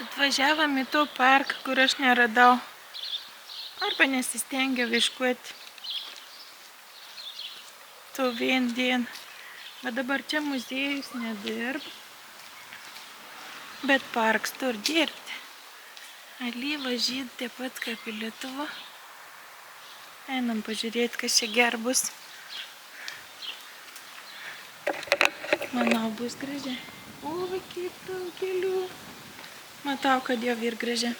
Atvažiavom į to parką, kur aš neradau. Arba nesistengiau ieškoti. To vien dien. Bet dabar čia muziejus nedirb. Bet parks tur dirbti. Alyva žydi taip pat kaip į Lietuvą. Einam pažiūrėti, kas čia ger bus. Manau, bus gražiai. O, kiek daug kelių. Matau, kad jau ir gražiai.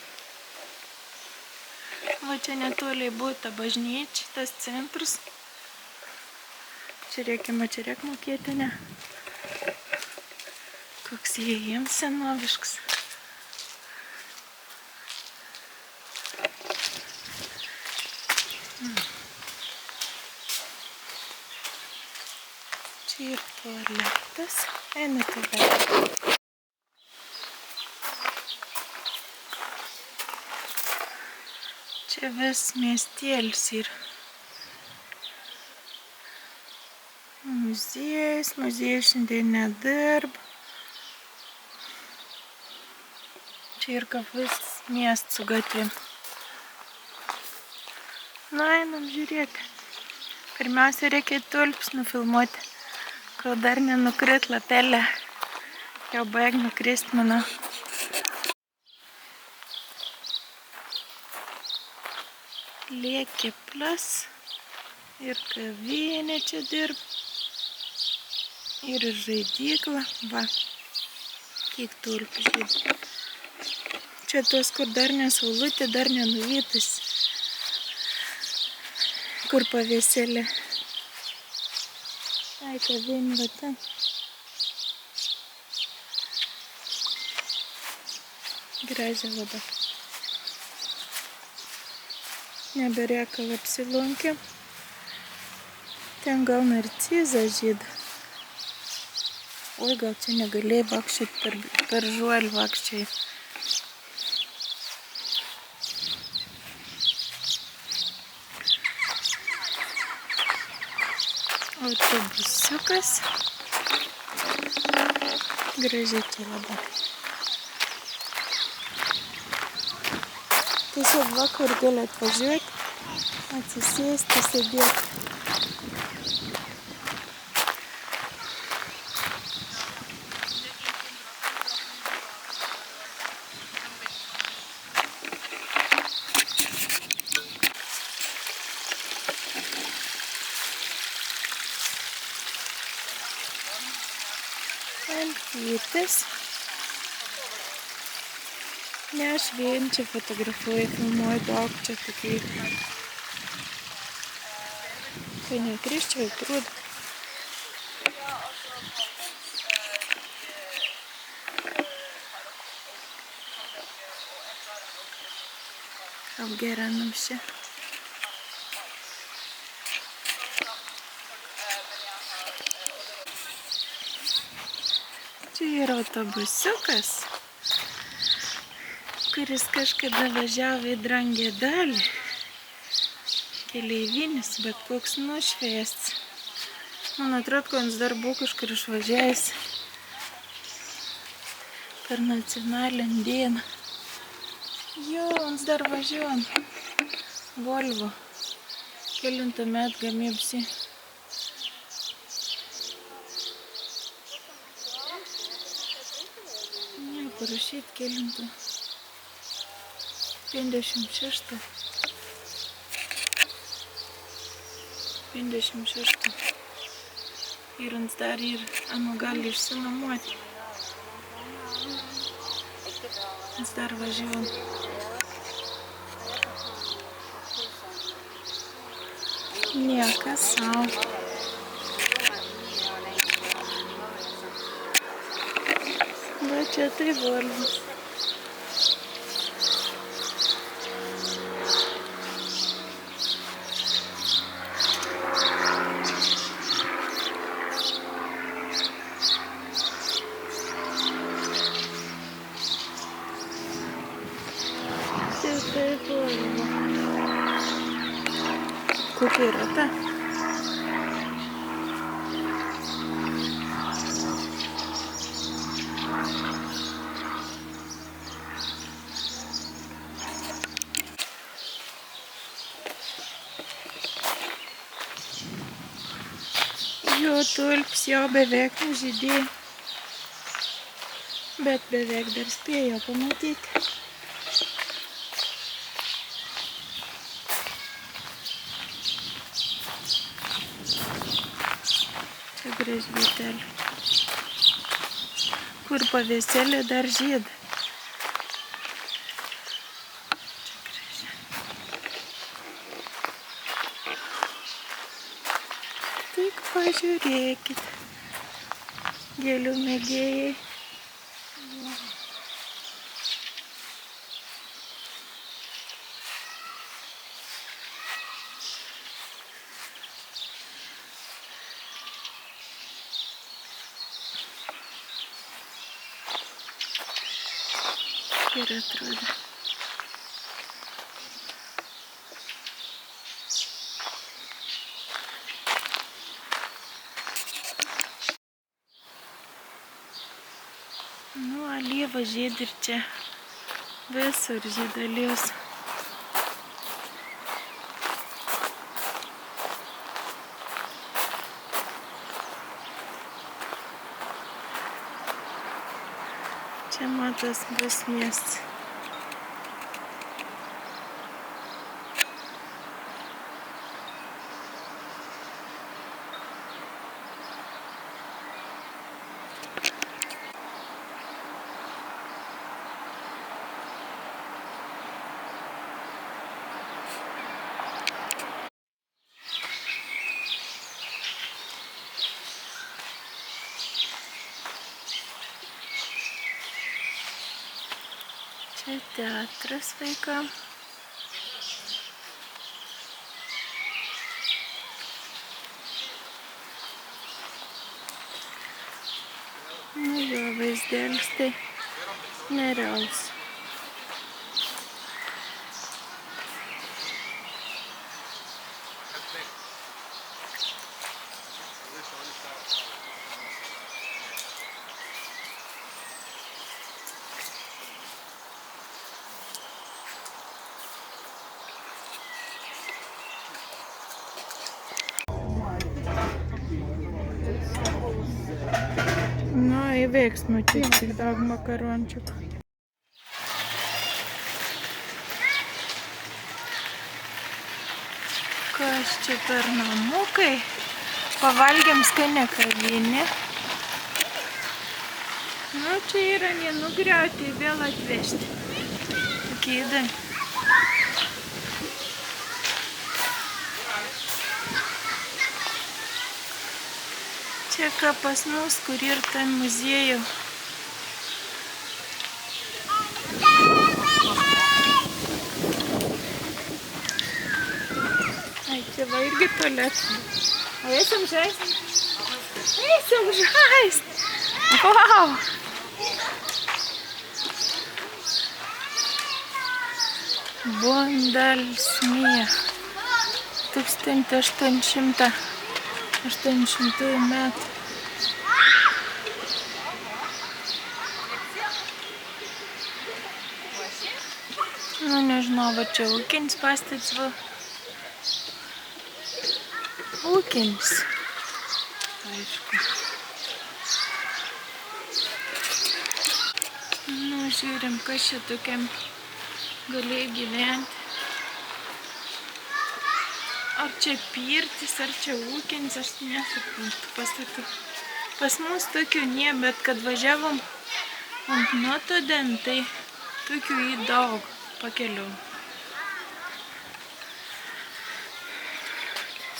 Va čia netoliai buvo ta bažnyčia, tas centras. Čia reikia mokėti, ne? Koks įėjimas senoviškas. Čia ir tualetas. Eina tualetas. Čia vis miestėlis ir muziejus šiandien nedirba. Čia ir kaip vis miestas su gatvėm. Na, einam žiūrėti. Pirmiausia, reikia tulpes nufilmuoti, kol dar nenukrit lapelė. Jau baig nukrist, manau. Liekeplas ir kavinė čia dirb. Ir žaidykla. Va, kiek tulpių žydi. Čia tos, kur dar nesaulutė, dar nenuvytas. Kur pavėselė. Ai, kavinė va ten. Gražiai labai. Nebereikal apsilankėm. Ten gal narcizą žydi. Oi, gal čia negalėjai vaikščioti per žuolį vaikščiai. Autobusiukas. Gražiai čia labai. Tiesiog vakar gali atvažiuoti, atsisėsti, sėdėti. Antytis. Ne aš vien čia fotografuoju, filmuoju daug čia tokiai. Kai nekriščiau į prūdą. Apgeranam čia. Čia yra autobusiukas, kuris kažkada važiavo į Drangę dalį. Keleivinis, bet koks nušviests. Man atrodo, kad jis dar buvo kažkur išvažiavęs per nacionalinę dieną. Jo, jis dar važiuojam. Volvo. Kelintą metą gamybsi. Parašyti kelintą. 56. 56. Ir ant dar ir anu gali išsinuomoti. Ant dar važiuojam. Niekas sau. Va čia tai Volvas. Tai Volvo. Kokia yra ta? tulpės jau beveik nužydėjo, bet beveik dar spėjo pamatyti. Čia gražvytelė, kur pavėselė dar žyda. Tik pažiūrėkit, gėlių mėgėjai. Ir atrodo. Nu, alyva žydi ir čia. Visur žydi alyvos. Čia matos bus miestas. Čia teatras vaikam. Nu jo, vaizdelis tai nerealus. Nu, į veiksmą tik daug makarončiukų. Kas čia per namukai? Pavalgėm skanę kavinę. Nu, čia yra nenugriauti, vėl atvežti. Tokie įdomi. Čia ką pas mus, kur ir ten muziejų. Ai, čia va irgi tualetas. O eisim žaist? Eisim žaist! Wow! Bundalsmija. 1800 metų. Nu, nežinau, va čia ūkinis pastatas, va. Ūkinis. Aišku. Nu, žiūrim, kas čia tokiam galėjo gyventi. Ar čia pirtis, ar čia ūkinis, aš nesuprantu pasakyti. Pas mus tokių nie, bet kad važiavom ant Notoden, tai tokių į daug pakeliu.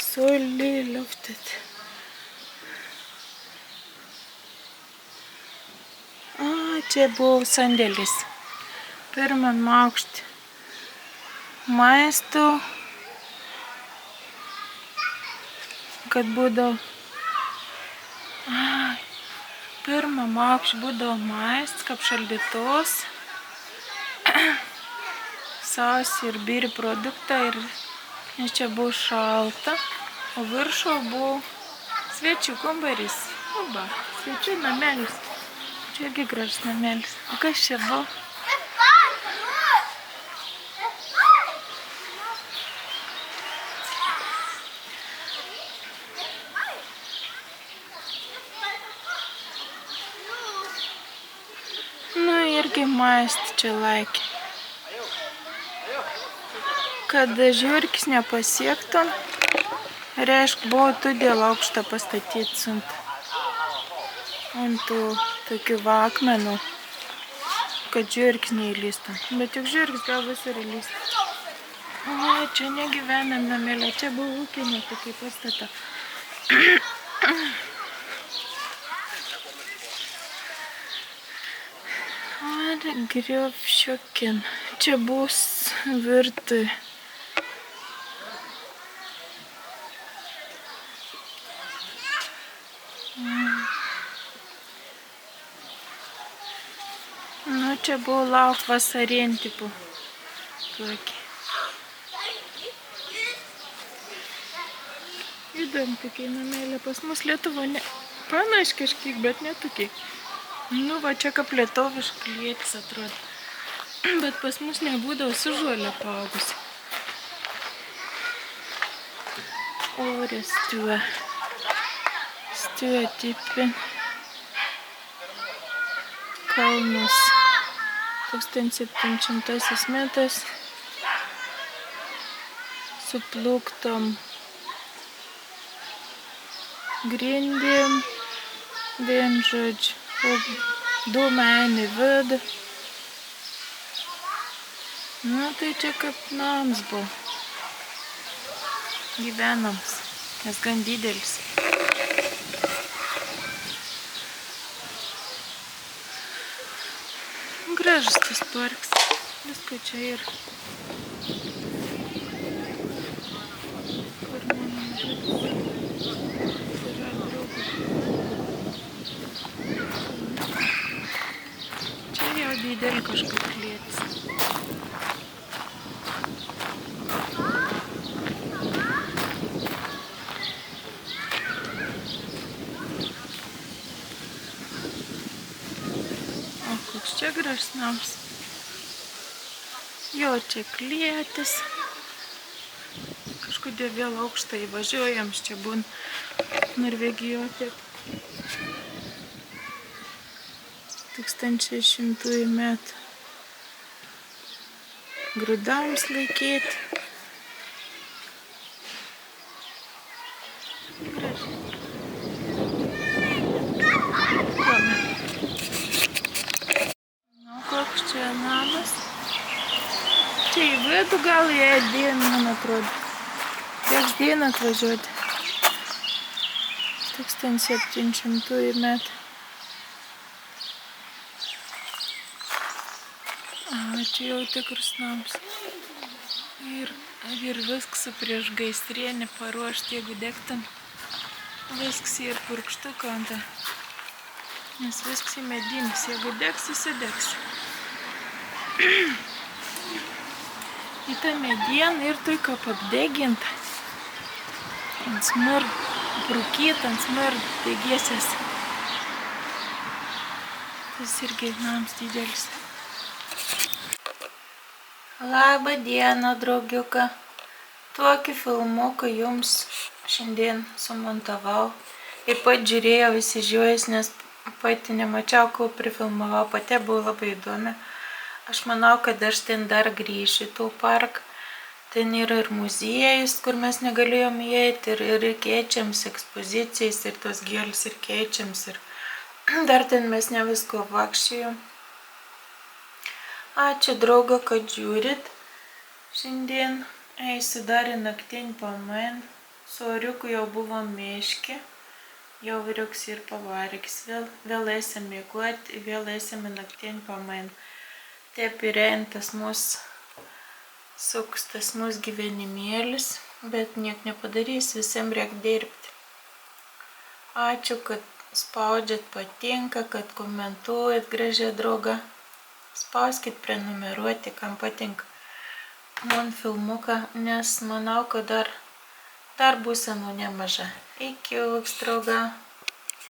Soliloftet. A, čia buvo sandėlis. Pirmam aukšte. Maisto. Kad būdavo, pirmam aukšte būdavo maistas, kaip šaldytuvas, sausi ir biri produktai, nes čia buvo šalta, o viršų buvo svečių kambarys. Oba, svečių namelis. Čia irgi gražus namelis. O kas čia buvo? irgi maist čia laikė. Kad žiurkis nepasiektų, reiškia, buvo todėl aukštą pastatyti ant tų tokių vakmenų, kad žiurkis neįlystų. Bet juk žiurkis gal visur įlystų. O, čia negyvenam namėlė, čia buvo ūkinė tokia pastata. Ar Griovšiokin. Čia bus virtuvė. Nu, čia buvo lauk vasarien, tipo. Tokį. Įdom tokiai namėlė. Pas mus Lietuva panaš kažkiek, bet netokiai. Nu, va čia kaip lietuviškai klėtis atrodo. Bet pas mus nebūdavo su žolė paaugusi. Ore stua. Stua tipin. Kalnus. 1700 metais. Supluktom grindėm. Vien žodžiu. Dūmą eini vidų. Nu, tai čia kaip nams buvo. Gyvenams. Nes gan didelis. Gražus tas parkas. Visko čia ir. Kur mano yra draugas. Čia jau didelį kažkaip klėtis. O, koks čia gražus namas. Jo, čia klėtis. Kažkodėl vėl aukštą įvažiuojam, čia būn Norvegijoje. 1100 metų. Grūdams laikyti. Gražiai. Nu, koks čia namas. Čia į vidų gal jie dieną, man atrodo. Teks dieną atvažiuoti. 1700 metų. Čia jau tikras namas. Ir viskas prieš gaisrienį paruošti, jeigu degtam. Viskas ir purkštuką ant. Nes viskas į medinis. Jeigu degs, susidegs. Į tą medieną ir tai kaip apdeginta. Ant smurd, brūkyt, ant smurd degėsės. Tas irgi nams didelis. Labą dieną, draugiuką. Tokį filmuką jums šiandien sumontavau. Ir pat žiūrėjau įsižiūrėjus, nes pati nemačiau, kol prifilmavau. Pati buvo labai įdomi. Aš manau, kad aš ten dar grįšiu į tų parką. Ten yra ir muziejus, kur mes negalėjom įeiti. Ir keičiams ekspozicijas, ir tos gėlės, ir keičiams. Ir dar ten mes ne visko vaikščiojom. Ačiū, draugo, kad žiūrit. Šiandien eisiu dar į naktinį pamainą. Su oriuku jau buvo miške. Jau vyriuks ir pavargis. Vėl eisim miegoti, vėl eisim į naktinį pamainą. Taip ir tas mūsų suks, tas mūsų gyvenimėlis. Bet niek nepadarys, visiems reikia dirbti. Ačiū, kad spaudžiat patinka, kad komentuojat, gražiai drauga. Spauskit prenumeruoti, kam patinka man filmuką, nes manau, kad dar būsenų nemaža. Iki, drauga.